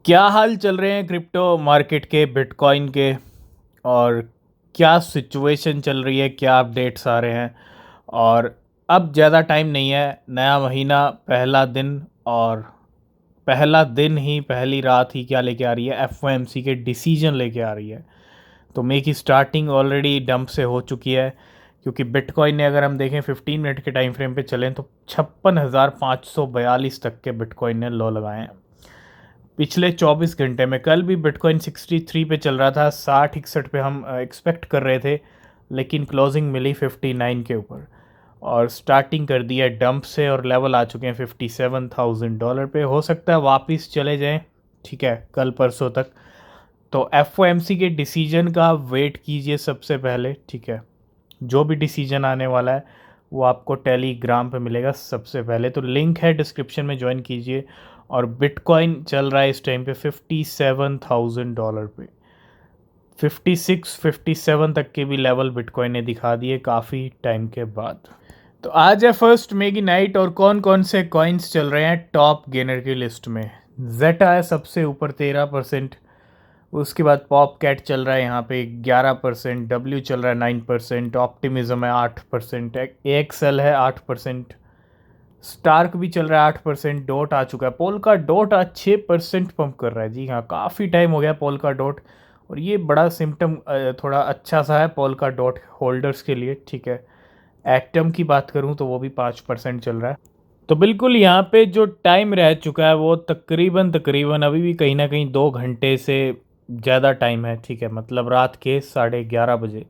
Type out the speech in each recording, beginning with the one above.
क्या हाल चल रहे हैं क्रिप्टो मार्केट के, बिटकॉइन के? और क्या सिचुएशन चल रही है, क्या अपडेट्स आ रहे हैं? और अब ज़्यादा टाइम नहीं है, नया महीना, पहला दिन। और पहला दिन ही, पहली रात ही क्या लेके आ रही है? एफओएमसी के डिसीजन लेके आ रही है। तो मे की स्टार्टिंग ऑलरेडी डंप से हो चुकी है, क्योंकि बिटकॉइन ने, अगर हम देखें 15 मिनट के टाइम फ्रेम पे चलें, तो 56,542 तक के बिटकॉइन ने लो लगाए हैं पिछले 24 घंटे में। कल भी बिटकॉइन 63 पे चल रहा था, 60-61 पे हम एक्सपेक्ट कर रहे थे, लेकिन क्लोजिंग मिली 59 के ऊपर। और स्टार्टिंग कर दी है डंप से, और लेवल आ चुके हैं $57,000 पे। हो सकता है वापस चले जाएं, ठीक है, कल परसों तक। तो एफओएमसी के डिसीजन का वेट कीजिए सबसे पहले, ठीक है। जो भी डिसीजन आने वाला है वो आपको टेलीग्राम पे मिलेगा सबसे पहले, तो लिंक है डिस्क्रिप्शन में, ज्वाइन कीजिए। और बिटकॉइन चल रहा है इस टाइम पे $57,000 पे। 56-57 तक के भी लेवल बिटकॉइन ने दिखा दिए काफ़ी टाइम के बाद। तो आज है फर्स्ट मे की नाइट, और कौन कौन से कॉइन्स चल रहे हैं टॉप गेनर की लिस्ट में? जेटा है सबसे ऊपर 13%। उसके बाद पॉप कैट चल रहा है यहाँ पे 11%, डब्ल्यू चल रहा है 9%, ऑप्टिमिज्म है 8%, एक्सएल है 8%, स्टार्क भी चल रहा है 8%, डॉट आ चुका है, पोल का डॉट आज 6% पंप कर रहा है। जी हाँ, काफ़ी टाइम हो गया पोल का डॉट, और ये बड़ा सिम्टम थोड़ा अच्छा सा है पोल का डॉट होल्डर्स के लिए, ठीक है। एक्टम की बात करूँ तो वो भी 5% चल रहा है। तो बिल्कुल यहाँ पे जो टाइम रह चुका है वो तकरीबन तकरीबन अभी भी कहीं ना कहीं 2 घंटे से ज़्यादा टाइम है, ठीक है। मतलब रात के 11:30 बजे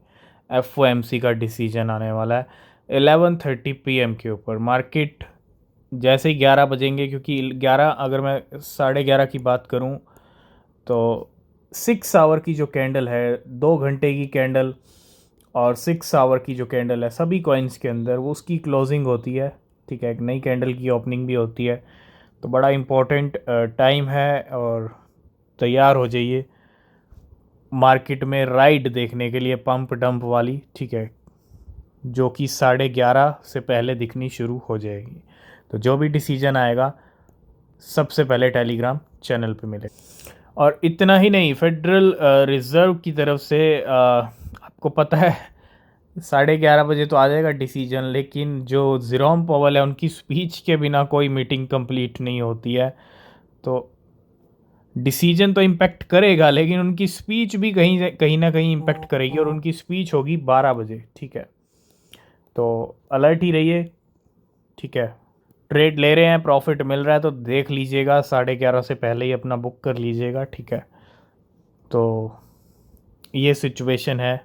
एफओएमसी का डिसीजन आने वाला है 11:30 PM के ऊपर। मार्केट जैसे ही 11 बजेंगे, क्योंकि 11, अगर मैं 11:30 की बात करूं तो 6 आवर की जो कैंडल है, 2 घंटे की कैंडल और 6 आवर की जो कैंडल है सभी कॉइन्स के अंदर, वो उसकी क्लोजिंग होती है, ठीक है। एक नई कैंडल की ओपनिंग भी होती है। तो बड़ा इम्पोर्टेंट टाइम है, और तैयार हो जाइए मार्केट में राइड देखने के लिए, पंप डंप वाली, ठीक है, जो कि 11:30 से पहले दिखनी शुरू हो जाएगी। तो जो भी डिसीजन आएगा सबसे पहले टेलीग्राम चैनल पे मिले। और इतना ही नहीं, फेडरल रिज़र्व की तरफ से आपको पता है 11:30 बजे तो आ जाएगा डिसीजन, लेकिन जो जेरोम पॉवेल है उनकी स्पीच के बिना कोई मीटिंग कंप्लीट नहीं होती है। तो डिसीजन तो इम्पेक्ट करेगा, लेकिन उनकी स्पीच भी कहीं कहीं ना कहीं इम्पेक्ट करेगी, और उनकी स्पीच होगी 12 बजे, ठीक है। तो अलर्ट ही रहिए, ठीक है। ट्रेड ले रहे हैं, प्रॉफिट मिल रहा है तो देख लीजिएगा, 11:30 से पहले ही अपना बुक कर लीजिएगा, ठीक है। तो ये सिचुएशन है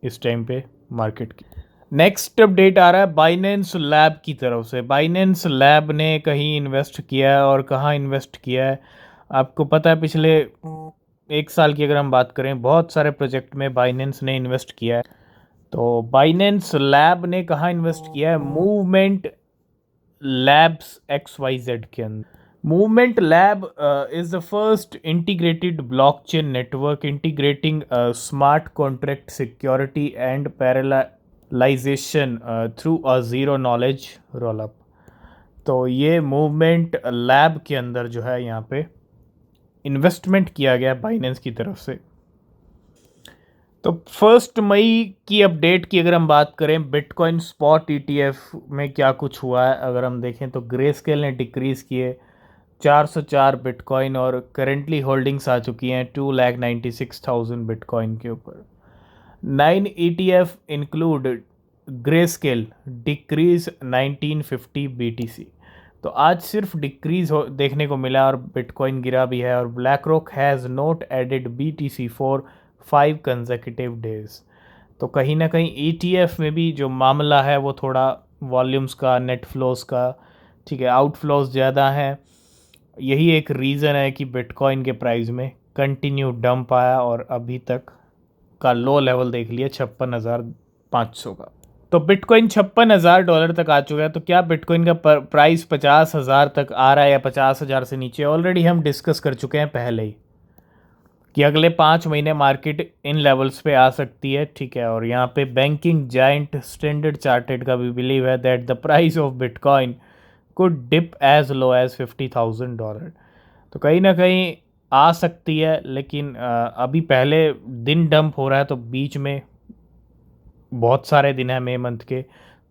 इस टाइम पे मार्केट की। नेक्स्ट अपडेट आ रहा है बाइनेंस लैब की तरफ से। बाइनेंस लैब ने कहीं इन्वेस्ट किया है, और कहाँ इन्वेस्ट किया है आपको पता है? पिछले 1 साल की अगर हम बात करें, बहुत सारे प्रोजेक्ट में बाइनेंस ने इन्वेस्ट किया है। तो बाइनेंस लैब ने कहाँ इन्वेस्ट किया है? मूवमेंट लैब्स XYZ के अंदर। Movement lab is the first integrated blockchain network integrating smart contract security and parallelization through a zero knowledge rollup. तो ये मूवमेंट लैब के अंदर जो है यहाँ पे इन्वेस्टमेंट किया गया बाइनेंस की तरफ से। तो 1 मई की अपडेट की अगर हम बात करें, बिटकॉइन स्पॉट ETF में क्या कुछ हुआ है अगर हम देखें, तो ग्रेस्केल ने डिक्रीज़ किए 404 बिटकॉइन, और करेंटली होल्डिंग्स आ चुकी हैं 2,96,000 बिटकॉइन के ऊपर। 9 ETF include greyscale decrease 1950 BTC। तो आज सिर्फ डिक्रीज देखने को मिला, और बिटकॉइन गिरा भी है। और BlackRock has not added BTC for 5 consecutive days. तो कहीं ना कहीं ETF में भी जो मामला है वो थोड़ा वॉल्यूम्स का, नेट फ्लोज का, ठीक है, आउटफ्लोज ज़्यादा है। यही एक रीज़न है कि बिटकॉइन के प्राइस में कंटिन्यू डंप आया, और अभी तक का लो लेवल देख लिया 56,500 का। तो बिटकॉइन $56,000 तक आ चुका है। तो क्या बिटकॉइन का प्राइस 50,000 तक आ रहा है, या 50,000 से नीचे? ऑलरेडी हम डिस्कस कर चुके हैं पहले ही कि अगले 5 महीने मार्केट इन लेवल्स पे आ सकती है, ठीक है। और यहाँ पे बैंकिंग जाइंट स्टैंडर्ड चार्टेड का भी बिलीव है that the price of bitcoin could dip as low as $50,000। तो कहीं ना कहीं आ सकती है, लेकिन अभी पहले दिन डंप हो रहा है, तो बीच में बहुत सारे दिन है मई मंथ के,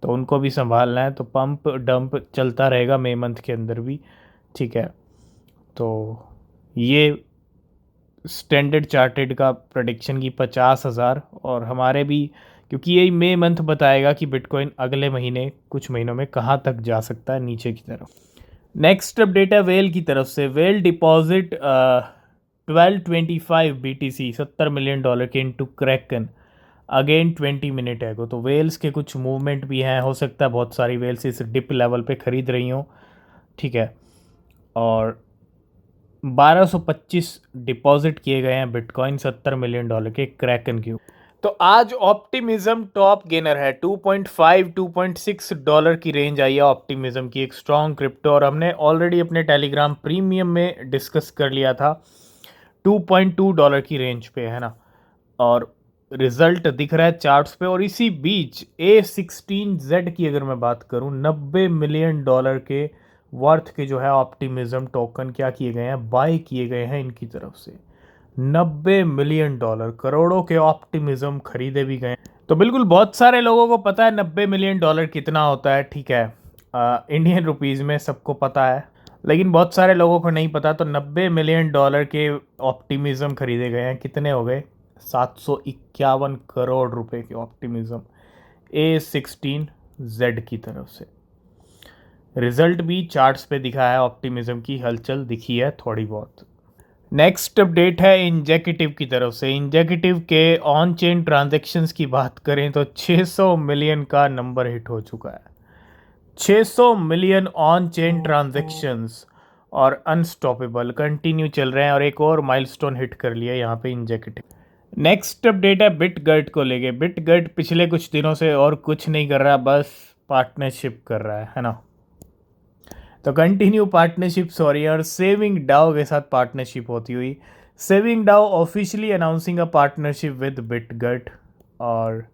तो उनको भी संभालना है, तो पंप डंप चलता रहेगा मई मंथ के अंदर भी। ठीक है, तो ये स्टैंडर्ड चार्टेड का प्रेडिक्शन की 50,000, और हमारे भी, क्योंकि यही मई मंथ बताएगा कि बिटकॉइन अगले महीने कुछ महीनों में कहाँ तक जा सकता है नीचे की तरफ। नेक्स्ट अपडेट है वेल की तरफ से। वेल डिपॉजिट 1225 BTC, $70 million के इनटू क्रैकन अगेन 20 मिनट एगो। तो वेल्स के कुछ मूवमेंट भी हैं, हो सकता है बहुत सारी वेल्स इस डिप लेवल पे खरीद रही हों। ठीक है, और 1225 डिपॉजिट किए गए हैं बिटकॉइन $70 million के क्रैकन के ऊपर। तो आज ऑप्टिमिज्म टॉप गेनर है, 2.5 $2.6 की रेंज आई है ऑप्टिमिज्म की, एक स्ट्रॉन्ग क्रिप्टो। और हमने ऑलरेडी अपने टेलीग्राम प्रीमियम में डिस्कस कर लिया था, $2.2 की रेंज पे है ना, और रिजल्ट दिख रहा है चार्ट्स पे। और इसी बीच A16Z की अगर मैं बात करूं, $90 मिलियन के वर्थ के जो है ऑप्टिमिज्म टोकन क्या किए गए हैं, बाय किए गए हैं इनकी तरफ से। $90 मिलियन, करोड़ों के ऑप्टिमिज्म खरीदे भी गए। तो बिल्कुल बहुत सारे लोगों को पता है $90 मिलियन कितना होता है। ठीक है, इंडियन रुपीज़ में सबको पता है, लेकिन बहुत सारे लोगों को नहीं पता। तो $90 मिलियन के ऑप्टिमिज्म खरीदे गए हैं, कितने हो गए, 751 करोड़ रुपए के ऑप्टिमिज्म A16Z की तरफ से। रिजल्ट भी चार्ट्स पे दिखा है, ऑप्टिमिज्म की हलचल दिखी है थोड़ी बहुत। नेक्स्ट अपडेट है इंजेक्टिव की तरफ से। इंजेक्टिव के ऑन चेन ट्रांजैक्शंस की बात करें तो 600 मिलियन का नंबर हिट हो चुका है। 600 मिलियन ऑन चेन ट्रांजैक्शंस, और अनस्टॉपेबल कंटिन्यू चल रहे हैं, और एक और माइलस्टोन हिट कर लिया यहाँ पे इंजेक्टिव। नेक्स्ट अपडेट है बिटगर्ट को लेके। बिटगर्ट पिछले कुछ दिनों से और कुछ नहीं कर रहा, बस पार्टनरशिप कर रहा है ना। तो कंटिन्यू पार्टनरशिप सॉरी, और सेविंग डाओ के साथ पार्टनरशिप होती हुई। Saving DAO officially announcing a partnership with Bitgert, और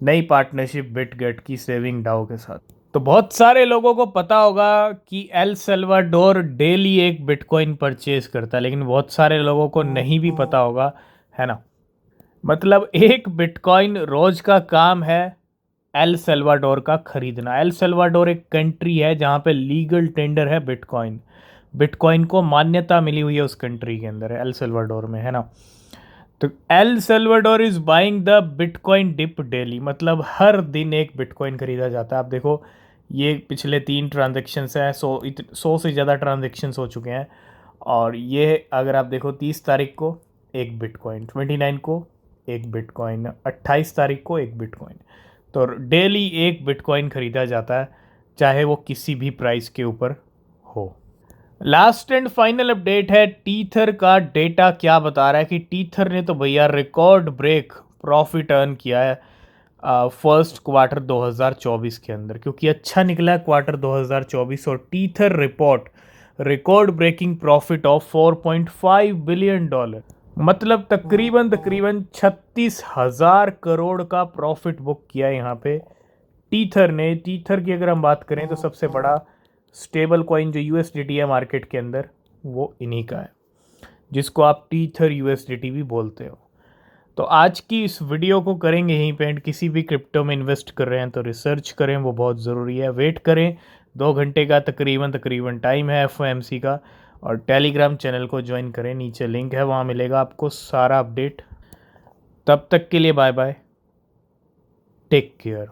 नई पार्टनरशिप बिटगर्ट की सेविंग डाओ के साथ। तो बहुत सारे लोगों को पता होगा कि एल सल्वाडोर डेली एक बिटकॉइन परचेज करता है, लेकिन बहुत सारे लोगों को नहीं भी पता होगा, है ना। मतलब एक बिटकॉइन रोज का काम है एल सल्वाडोर का खरीदना। एल सल्वाडोर एक कंट्री है जहाँ पे लीगल टेंडर है बिटकॉइन। बिटकॉइन को मान्यता मिली हुई है उस कंट्री के अंदर, एल सल्वाडोर में, है ना। तो El Salvador is buying the bitcoin dip daily, मतलब हर दिन एक बिटकॉइन खरीदा जाता है। आप देखो, ये पिछले 3 ट्रांजेक्शन्स हैं, 100 से ज़्यादा ट्रांजेक्शन्स हो चुके हैं। और ये अगर आप देखो, 30 तारीख को एक बिटकॉइन, 29 को एक बिटकॉइन, 28 तारीख को एक बिटकॉइन। तो डेली एक बिटकॉइन खरीदा जाता है, चाहे वो किसी भी प्राइस के ऊपर हो। लास्ट एंड फाइनल अपडेट है टीथर का। डेटा क्या बता रहा है कि टीथर ने तो भैया रिकॉर्ड ब्रेक प्रॉफिट अर्न किया है फर्स्ट क्वार्टर 2024 के अंदर, क्योंकि अच्छा निकला है क्वार्टर 2024। और Tether report record breaking profit of $4.5 billion, मतलब तकरीबन तकरीबन 36,000 करोड़ का प्रॉफिट बुक किया यहाँ पे टीथर ने। टीथर की अगर हम बात करें तो सबसे बड़ा स्टेबल कॉइन जो यूएसडीटी है मार्केट के अंदर, वो इन्हीं का है, जिसको आप टीथर यूएसडीटी भी बोलते हो। तो आज की इस वीडियो को करेंगे यहीं पे एंड। किसी भी क्रिप्टो में इन्वेस्ट कर रहे हैं तो रिसर्च करें, वो बहुत ज़रूरी है। वेट करें, 2 घंटे का तकरीबन तकरीबन टाइम है एफओएमसी का। और टेलीग्राम चैनल को ज्वाइन करें, नीचे लिंक है, वहाँ मिलेगा आपको सारा अपडेट। तब तक के लिए बाय बाय, टेक केयर।